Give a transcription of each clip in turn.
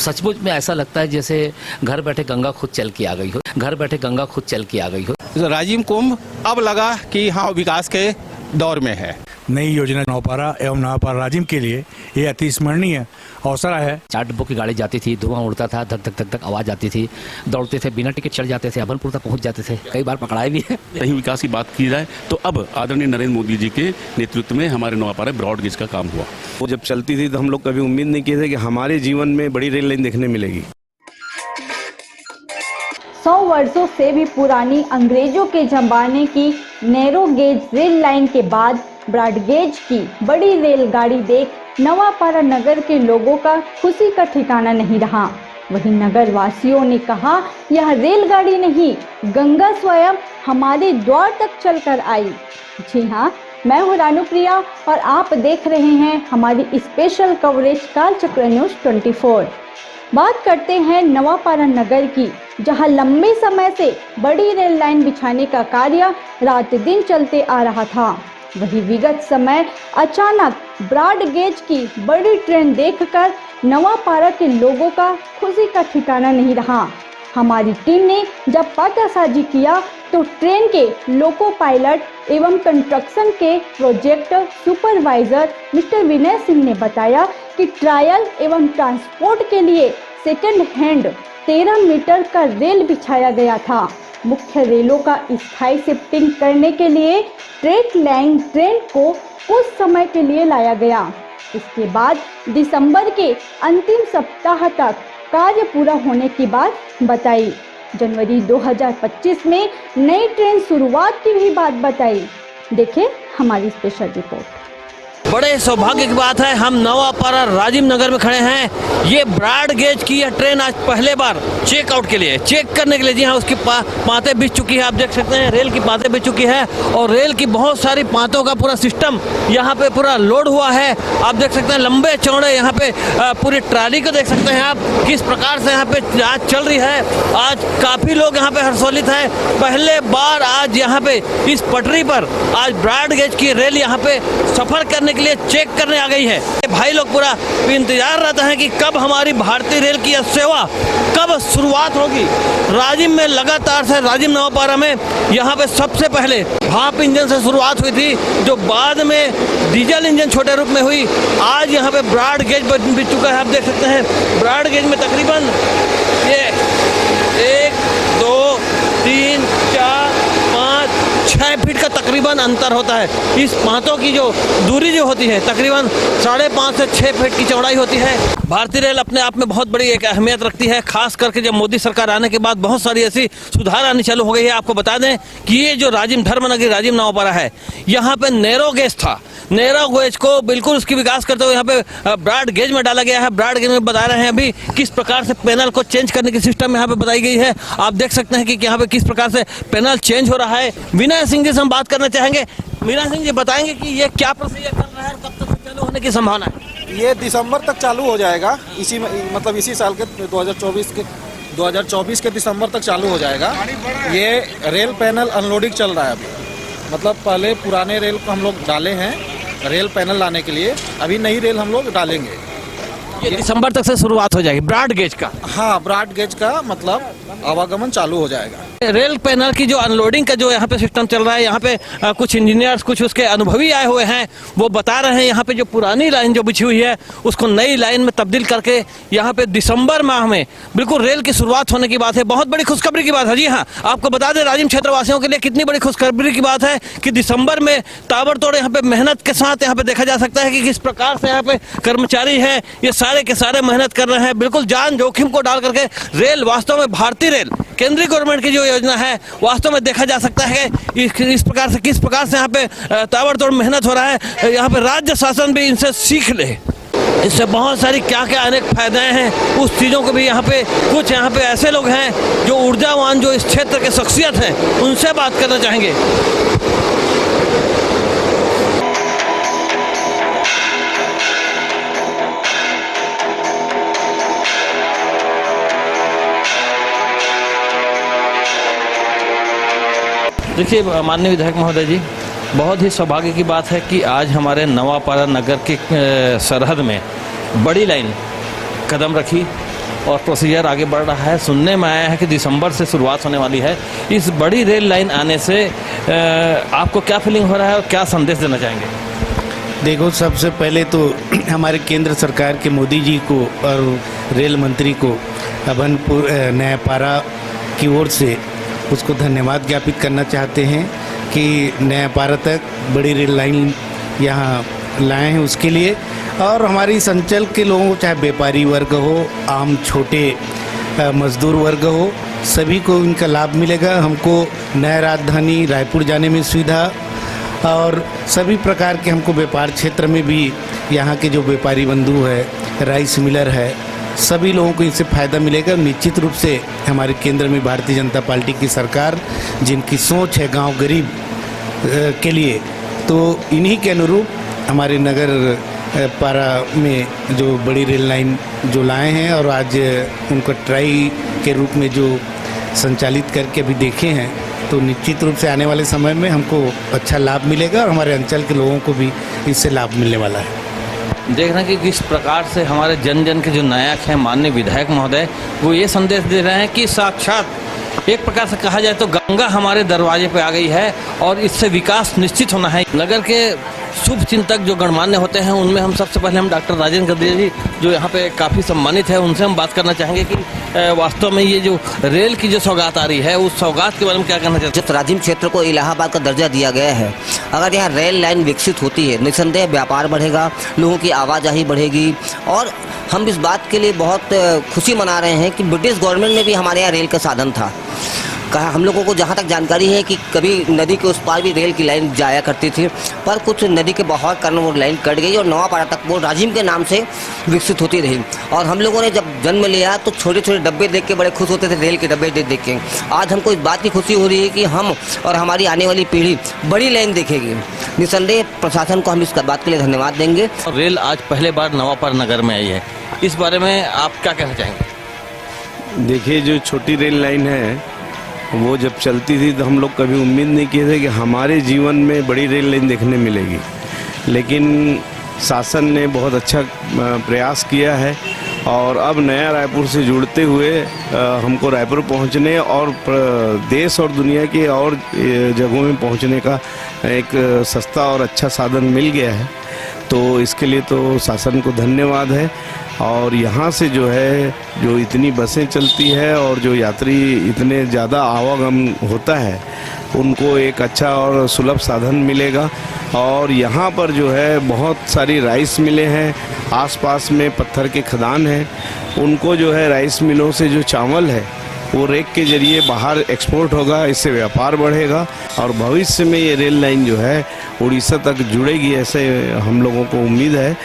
सचमुच में ऐसा लगता है जैसे घर बैठे गंगा खुद चल के आ गई हो, घर बैठे गंगा खुद चल के आ गई हो। राजिम कुंभ अब लगा कि हाँ विकास के दौर में है। नई योजना नौपारा एवं नौपारा राजिम के लिए ये अति स्मरणीय अवसर है। 4 डिब्बों की गाड़ी जाती थी, धुआं उड़ता था, धक धक धक धक आवाज आती थी, दौड़ते थे, बिना टिकट चढ़ जाते थे, अभनपुर तक पहुंच जाते थे, कई बार पकड़ाए भी है। कहीं विकास की बात की जाए तो अब आदरणीय नरेंद्र मोदी जी के नेतृत्व में हमारे नौपारा ब्रॉड गेज का काम हुआ। वो जब चलती थी तो हम लोग कभी उम्मीद नहीं किए थे कि हमारे जीवन में बड़ी रेल लाइन देखने मिलेगी। 100 वर्षों से भी पुरानी अंग्रेजों के जमाने की नैरो गेज रेल लाइन के बाद ब्रॉड गेज की बड़ी रेलगाड़ी देख नवापारा नगर के लोगों का खुशी का ठिकाना नहीं रहा। वहीं नगर वासियों ने कहा, यह रेलगाड़ी नहीं, गंगा स्वयं हमारे द्वार तक चलकर आई। जी हाँ, मैं हूँ रानुप्रिया और आप देख रहे हैं हमारी स्पेशल कवरेज कालचक्र न्यूज़ 24। बात करते हैं नवापारा नगर की, जहां लंबे समय से बड़ी रेल लाइन बिछाने का कार्य रात दिन चलते आ रहा था। वही विगत समय अचानक ब्रॉड गेज की बड़ी ट्रेन देखकर नवापारा के लोगों का खुशी का ठिकाना नहीं रहा। हमारी टीम ने जब पतासाजी किया तो ट्रेन के लोको पायलट एवं कंस्ट्रक्शन के project supervisor mister Vinay Singh ने बताया कि ट्रायल एवं ट्रांसपोर्ट के लिए सेकंड हैंड 13 मीटर का रेल बिछाया गया था। मुख्य रेलों का स्थायी शिफ्टिंग करने के लिए स्ट्रेट लाइन ट्रेन को कुछ समय के लिए लाया गया। इसके बाद दिसंबर के अंतिम सप्ताह तक कार्य पूरा होने की बात बताई। जनवरी 2025 में नई ट्रेन शुरुआत की भी बात बताई। देखिए हमारी स्पेशल रिपोर्ट। बड़े सौभाग्य की बात है, हम नवापारा राजीव नगर में खड़े हैं। ये ब्रॉड गेज की यह ट्रेन आज पहले बार चेकआउट के लिए, चेक करने के लिए, जी हाँ, उसकी पातें बिछ चुकी है। आप देख सकते हैं रेल की पातें बिछ चुकी है और रेल की बहुत सारी पातों का पूरा सिस्टम यहाँ पे पूरा लोड हुआ है। आप देख सकते हैं लंबे चौड़े यहाँ पे पूरी ट्राली को देख सकते हैं आप, किस प्रकार से यहाँ पे आज चल रही है। आज काफी लोग यहाँ पे हर्षोल्लित है। पहले बार आज यहाँ पे इस पटरी पर आज ब्रॉड गेज की रेल यहाँ पे सफर करने के लिए चेक करने आ गई है। भाई लोग पूरा इंतजार रहता है कि कब हमारी भारतीय रेल की सेवा कब शुरुआत होगी। राजिम में लगातार से राजिम नवापारा में यहाँ पे सबसे पहले भाप इंजन से शुरुआत हुई थी, जो बाद में डीजल इंजन छोटे रूप में हुई। आज यहाँ पे ब्रॉड गेज बिछ चुका है। आप देख सकते हैं ब्रॉड गेज में तकरीबन ये 1, 2, 3, 4, 5, 6 फीट का तकरीबन अंतर होता है। इस पातों की जो दूरी जो होती है तकरीबन 5.5 से 6 फीट की चौड़ाई होती है। भारतीय रेल अपने आप में बहुत बड़ी एक अहमियत रखती है, खास करके जब मोदी सरकार आने के बाद बहुत सारी ऐसी सुधार आनी चालू हो गई है। आपको बता दें कि ये जो राजिम धर्मनगरी राजिम नवापारा है, यहाँ पे नैरो गेज था। नैरो गेज को बिल्कुल उसकी विकास करते हुए यहाँ पे ब्रॉड गेज में डाला गया है। ब्रॉड गेज में बता रहे हैं अभी किस प्रकार से पैनल को चेंज करने की सिस्टम यहाँ पे बताई गई है। आप देख सकते हैं कि यहाँ पे किस प्रकार से पैनल चेंज हो रहा है। विनय सिंह जी से हम बात करना चाहेंगे। विनय सिंह जी बताएंगे कि ये क्या प्रोसीजर कर रहा है और कब तक चालू होने की संभावना है? ये दिसंबर तक चालू हो जाएगा। इसी साल के 2024 के दिसंबर तक चालू हो जाएगा। ये रेल पैनल अनलोडिंग चल रहा है अभी। मतलब पहले पुराने रेल को हम लोग डाले हैं रेल पैनल लाने के लिए, अभी नई रेल हम लोग डालेंगे। ये दिसंबर तक से शुरुआत हो जाएगी ब्रॉड गेज का। हाँ, ब्रॉड गेज का मतलब आवागमन चालू हो जाएगा। रेल पैनल की जो अनलोडिंग का जो यहाँ पे सिस्टम चल रहा है, यहाँ पे कुछ इंजीनियर्स, कुछ उसके अनुभवी आए हुए हैं। वो बता रहे हैं यहाँ पे जो पुरानी लाइन जो बिछी हुई है उसको नई लाइन में तब्दील करके यहाँ पे दिसंबर माह में बिल्कुल रेल की शुरुआत होने की बात है। बहुत बड़ी खुशखबरी की बात है। जी हाँ, आपको बता दें राजिम क्षेत्र वासियों के लिए कितनी बड़ी खुशखबरी की बात है कि दिसंबर में ताबड़तोड़ यहाँ पे मेहनत के साथ यहाँ पे देखा जा सकता है कि किस प्रकार से यहाँ पे कर्मचारी हैं, ये सारे के सारे मेहनत कर रहे हैं, बिल्कुल जान जोखिम को डाल करके। रेल वास्तव में भारतीय रेल केंद्रीय गवर्नमेंट की जो योजना है, वास्तव में देखा जा सकता है इस प्रकार से किस प्रकार से यहाँ पे ताबड़तोड़ मेहनत हो रहा है। यहाँ पे राज्य शासन भी इनसे सीख ले। इससे बहुत सारी क्या क्या अनेक फायदे हैं, उस चीज़ों को भी यहाँ पे कुछ यहाँ पे ऐसे लोग हैं जो ऊर्जावान, जो इस क्षेत्र के शख्सियत हैं, उनसे बात करना चाहेंगे। देखिए माननीय विधायक महोदय जी, बहुत ही सौभाग्य की बात है कि आज हमारे नवापारा नगर की सरहद में बड़ी लाइन कदम रखी और प्रोसीजर आगे बढ़ रहा है। सुनने में आया है कि दिसंबर से शुरुआत होने वाली है। इस बड़ी रेल लाइन आने से आपको क्या फीलिंग हो रहा है और क्या संदेश देना चाहेंगे? देखो, सबसे पहले तो हमारे केंद्र सरकार के मोदी जी को और रेल मंत्री को अभनपुर नयापारा की ओर से उसको धन्यवाद ज्ञापित करना चाहते हैं कि नयापारा तक बड़ी रेल लाइन यहाँ लाए हैं उसके लिए। और हमारी इस अंचल के लोगों को, चाहे व्यापारी वर्ग हो, आम छोटे मजदूर वर्ग हो, सभी को इनका लाभ मिलेगा। हमको नया राजधानी रायपुर जाने में सुविधा और सभी प्रकार के हमको व्यापार क्षेत्र में भी यहाँ के जो व्यापारी बंधु है, राइस मिलर है, सभी लोगों को इससे फ़ायदा मिलेगा। निश्चित रूप से हमारे केंद्र में भारतीय जनता पार्टी की सरकार, जिनकी सोच है गांव गरीब के लिए, तो इन्हीं के अनुरूप हमारे नगर पारा में जो बड़ी रेल लाइन जो लाए हैं और आज उनको ट्राई के रूप में जो संचालित करके अभी देखे हैं, तो निश्चित रूप से आने वाले समय में हमको अच्छा लाभ मिलेगा और हमारे अंचल के लोगों को भी इससे लाभ मिलने वाला है। देखना कि किस प्रकार से हमारे जन जन के जो नायक हैं माननीय विधायक महोदय, वो ये संदेश दे रहे हैं कि साक्षात एक प्रकार से कहा जाए तो गंगा हमारे दरवाजे पे आ गई है और इससे विकास निश्चित होना है। नगर के शुभ चिंतक जो गणमान्य होते हैं उनमें हम सबसे पहले हम डॉक्टर राजेंद्र गद्दे जी जो यहाँ पे काफ़ी सम्मानित है, उनसे हम बात करना चाहेंगे कि वास्तव में ये जो रेल की जो सौगात आ रही है उस सौगात के बारे में क्या कहना चाहते हैं? जो राजिम क्षेत्र को इलाहाबाद का दर्जा दिया गया है, अगर यहाँ रेल लाइन विकसित होती है, निसंदेह व्यापार बढ़ेगा, लोगों की आवाजाही बढ़ेगी। और हम इस बात के लिए बहुत खुशी मना रहे हैं कि ब्रिटिश गवर्नमेंट में भी हमारे यहाँ रेल का साधन था। कहा हम लोगों को जहाँ तक जानकारी है कि कभी नदी के उस पार भी रेल की लाइन जाया करती थी, पर कुछ नदी के बहाव के कारण वो लाइन कट गई और नवापाड़ा तक वो राजिम के नाम से विकसित होती रही। और हम लोगों ने जब जन्म लिया तो छोटे छोटे डब्बे देख के बड़े खुश होते थे, रेल के डब्बे देख के। आज हमको इस बात की खुशी हो रही है कि हम और हमारी आने वाली पीढ़ी बड़ी लाइन देखेगी। निसंदेह प्रशासन को हम इस बात के लिए धन्यवाद देंगे। रेल आज पहले बार नवापाड़ा नगर में आई है, इस बारे में आप क्या कहना चाहेंगे? देखिए, जो छोटी रेल लाइन है वो जब चलती थी तो हम लोग कभी उम्मीद नहीं किए थे कि हमारे जीवन में बड़ी रेल लाइन देखने मिलेगी, लेकिन शासन ने बहुत अच्छा प्रयास किया है और अब नया रायपुर से जुड़ते हुए हमको रायपुर पहुंचने और देश और दुनिया के और जगहों में पहुंचने का एक सस्ता और अच्छा साधन मिल गया है। तो इसके लिए तो शासन को धन्यवाद है। और यहाँ से जो है जो इतनी बसें चलती है और जो यात्री इतने ज़्यादा आवागम होता है, उनको एक अच्छा और सुलभ साधन मिलेगा। और यहाँ पर जो है बहुत सारी राइस मिलें हैं, आसपास में पत्थर के खदान हैं, उनको जो है राइस मिलों से जो चावल है वो रेक के जरिए बाहर एक्सपोर्ट होगा, इससे व्यापार बढ़ेगा और भविष्य में ये रेल लाइन जो है उड़ीसा तक जुड़ेगी, ऐसे हम लोगों को उम्मीद है।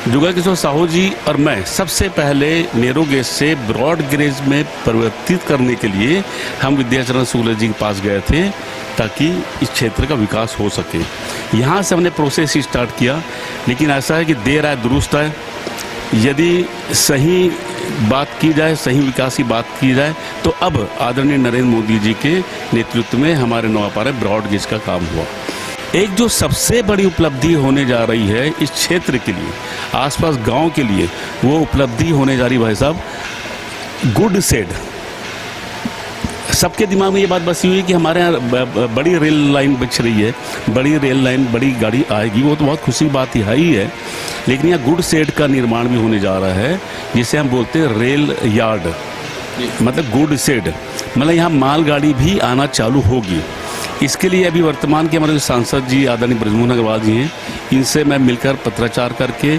जुगल किशोर साहू जी और मैं सबसे पहले नैरो गेज से ब्रॉड गेज में परिवर्तित करने के लिए हम विद्याचरण शुक्ल जी के पास गए थे ताकि इस क्षेत्र का विकास हो सके। यहाँ से हमने प्रोसेस स्टार्ट किया, लेकिन ऐसा है कि देर आए दुरुस्त है। यदि सही बात की जाए, सही विकास की बात की जाए, तो अब आदरणीय नरेंद्र मोदी जी के नेतृत्व में हमारे नवापारा ब्रॉड गेज का काम हुआ। एक जो सबसे बड़ी उपलब्धि होने जा रही है इस क्षेत्र के लिए, आसपास गांव के लिए, वो उपलब्धि होने जा रही भाई साहब गुड सेड। सबके दिमाग में ये बात बसी हुई है कि हमारे यहाँ बड़ी रेल लाइन बिछ रही है, बड़ी रेल लाइन, बड़ी गाड़ी आएगी, वो तो बहुत खुशी बात ही है। लेकिन यहाँ गुड सेड का निर्माण भी होने जा रहा है, जिसे हम बोलते हैं रेल यार्ड, मतलब गुड सेड, मतलब यहाँ मालगाड़ी भी आना चालू होगी। इसके लिए अभी वर्तमान के हमारे जो सांसद जी आदरणीय बृजमोहन अग्रवाल जी हैं, इनसे मैं मिलकर पत्राचार करके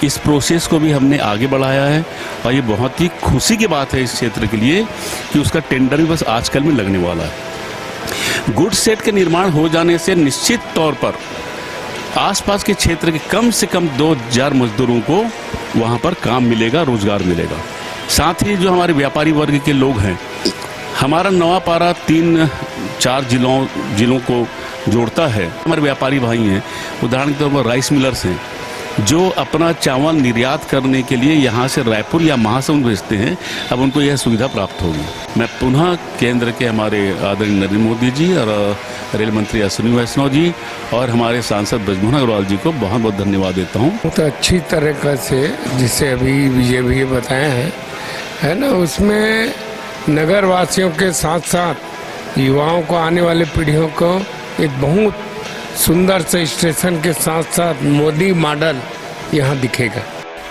इस प्रोसेस को भी हमने आगे बढ़ाया है। और ये बहुत ही खुशी की बात है इस क्षेत्र के लिए कि उसका टेंडर भी बस आजकल में लगने वाला है। गुड सेट के निर्माण हो जाने से निश्चित तौर पर आसपास के क्षेत्र के कम से कम 2000 मजदूरों को वहाँ पर काम मिलेगा, रोजगार मिलेगा। साथ ही जो हमारे व्यापारी वर्ग के लोग हैं, हमारा नवापारा 3-4 जिलों को जोड़ता है। हमारे व्यापारी भाई हैं, उदाहरण के तौर पर राइस मिलर्स हैं, जो अपना चावल निर्यात करने के लिए यहाँ से रायपुर या महासमुंद भेजते हैं, अब उनको यह सुविधा प्राप्त होगी। मैं पुनः केंद्र के हमारे आदरणीय नरेंद्र मोदी जी और रेल मंत्री अश्विनी वैष्णव जी और हमारे सांसद बृजमोहन अग्रवाल जी को बहुत बहुत धन्यवाद देता हूँ। बहुत अच्छी तरीक़ा से, जिसे अभी विजय भी बताए हैं है ना, उसमें नगर वासियों के साथ साथ युवाओं को, आने वाले पीढ़ियों को एक बहुत सुंदर से स्टेशन के साथ साथ मोदी मॉडल यहाँ दिखेगा।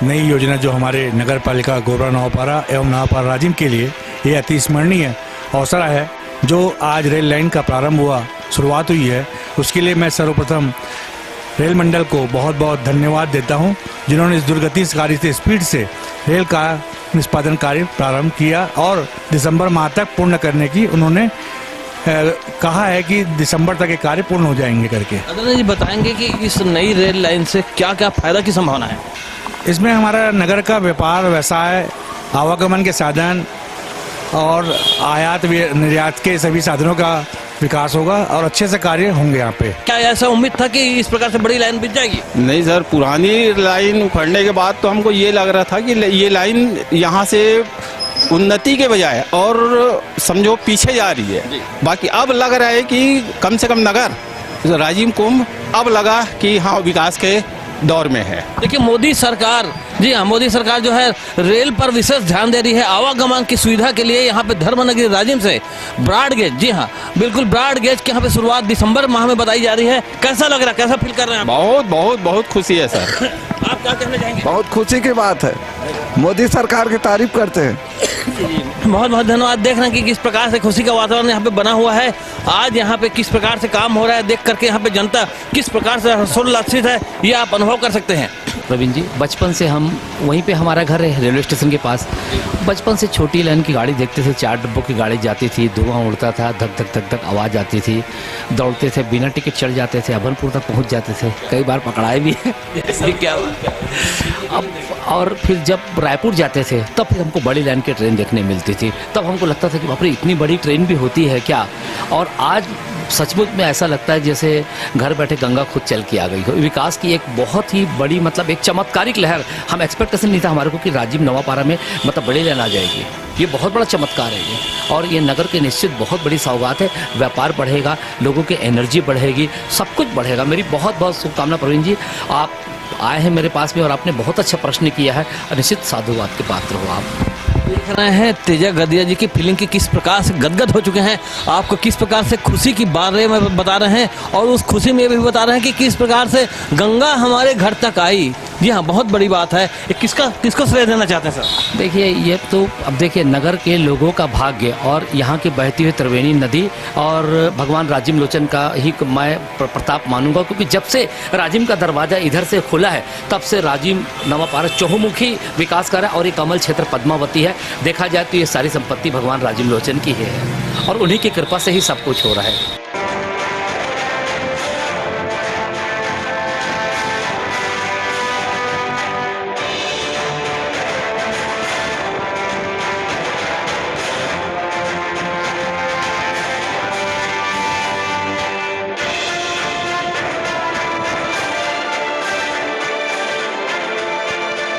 नई योजना जो हमारे नगर पालिका गोबरा नवापारा एवं नवापारा राजिम के लिए ये अति स्मरणीय अवसर है। जो आज रेल लाइन का प्रारंभ हुआ, शुरुआत हुई है, उसके लिए मैं सर्वप्रथम रेल मंडल को बहुत बहुत धन्यवाद देता हूं, जिन्होंने इस दुर्गतिकारी से स्पीड से रेल का निष्पादन कार्य प्रारंभ किया और दिसंबर माह तक पूर्ण करने की उन्होंने कहा है कि दिसंबर तक ये कार्य पूर्ण हो जाएंगे करके। अदना जी बताएंगे कि इस नई रेल लाइन से क्या क्या फायदा की संभावना है? इसमें हमारा नगर का व्यापार, व्यवसाय, आवागमन के साधन और आयात निर्यात के सभी साधनों का विकास होगा और अच्छे से कार्य होंगे यहाँ पे। क्या ऐसा उम्मीद था कि इस प्रकार से बड़ी लाइन बिक जाएगी? नहीं सर, पुरानी लाइन उखड़ने के बाद तो हमको ये लग रहा था कि ये लाइन यहाँ से उन्नति के बजाय और समझो पीछे जा रही है। बाकी अब लग रहा है कि कम से कम नगर राजिम कुंभ अब लगा कि हाँ विकास के दौर में है। देखिए मोदी सरकार, जी हाँ, मोदी सरकार जो है रेल पर विशेष ध्यान दे रही है। आवागमन की सुविधा के लिए यहाँ पे धर्मनगरी राजिम से ब्रॉड गेज, जी हाँ बिल्कुल ब्रॉड गेज की यहाँ पे शुरुआत दिसंबर माह में बताई जा रही है। कैसा लग रहा है, कैसा फील कर रहे हैं आप? बहुत बहुत बहुत खुशी है सर। आप क्या कहना चाहेंगे? बहुत खुशी की बात है, मोदी सरकार की तारीफ करते हैं। बहुत बहुत धन्यवाद। देख रहे हैं कि किस प्रकार से खुशी का वातावरण यहाँ पे बना हुआ है। आज यहाँ पे किस प्रकार से काम हो रहा है, देख करके यहाँ पे जनता किस प्रकार से हर्षोल्लासित है, ये आप अनुभव कर सकते हैं। प्रवीण जी, बचपन से हम वहीं पे, हमारा घर है रेलवे स्टेशन के पास। बचपन से छोटी लाइन की गाड़ी देखते थे, 4 डिब्बों की गाड़ी जाती थी, धुआं उड़ता था, धक धक धक धक आवाज़ आती थी, दौड़ते थे, बिना टिकट चढ़ जाते थे, अभनपुर तक पहुंच जाते थे, कई बार पकड़ाए भी है। क्या अब और फिर जब रायपुर जाते थे तब फिर हमको बड़ी लाइन की ट्रेन देखने मिलती थी। तब हमको लगता था कि बाप रे, इतनी बड़ी ट्रेन भी होती है क्या। और आज सचमुच में ऐसा लगता है जैसे घर बैठे गंगा खुद चल के आ गई हो। विकास की एक बहुत ही बड़ी, मतलब एक चमत्कारिक लहर, हम एक्सपेक्टेशन नहीं था हमारे को कि राजिम नवापारा में मतलब बड़ी लाइन आ जाएगी। ये बहुत बड़ा चमत्कार है ये, और ये नगर के निश्चित बहुत बड़ी सौगात है। व्यापार बढ़ेगा, लोगों की एनर्जी बढ़ेगी, सब कुछ बढ़ेगा। मेरी बहुत बहुत शुभकामना प्रवीण जी, आप आए हैं मेरे पास में और आपने बहुत अच्छा प्रश्न किया है और निश्चित साधुवाद के पात्र हो आप। देख रहे हैं तेजा गदिया जी की फीलिंग की किस प्रकार से गदगद हो चुके हैं, आपको किस प्रकार से खुशी की बारे में बता रहे हैं और उस खुशी में ये भी बता रहे हैं कि किस प्रकार से गंगा हमारे घर तक आई। जी हाँ, बहुत बड़ी बात है। किसको श्रेय देना चाहते हैं सर? देखिए ये तो अब देखिए नगर के लोगों का भाग्य और यहाँ की बहती हुई त्रिवेणी नदी और भगवान राजिम लोचन का ही मैं प्रताप मानूंगा, क्योंकि जब से राजिम का दरवाजा इधर से खुला है तब से राजिम नवापारा चहुमुखी विकास कर रहा है। और ये कमल क्षेत्र पद्मावती है, देखा जाए तो ये सारी संपत्ति भगवान राजिम लोचन की है और उन्हीं की कृपा से ही सब कुछ हो रहा है।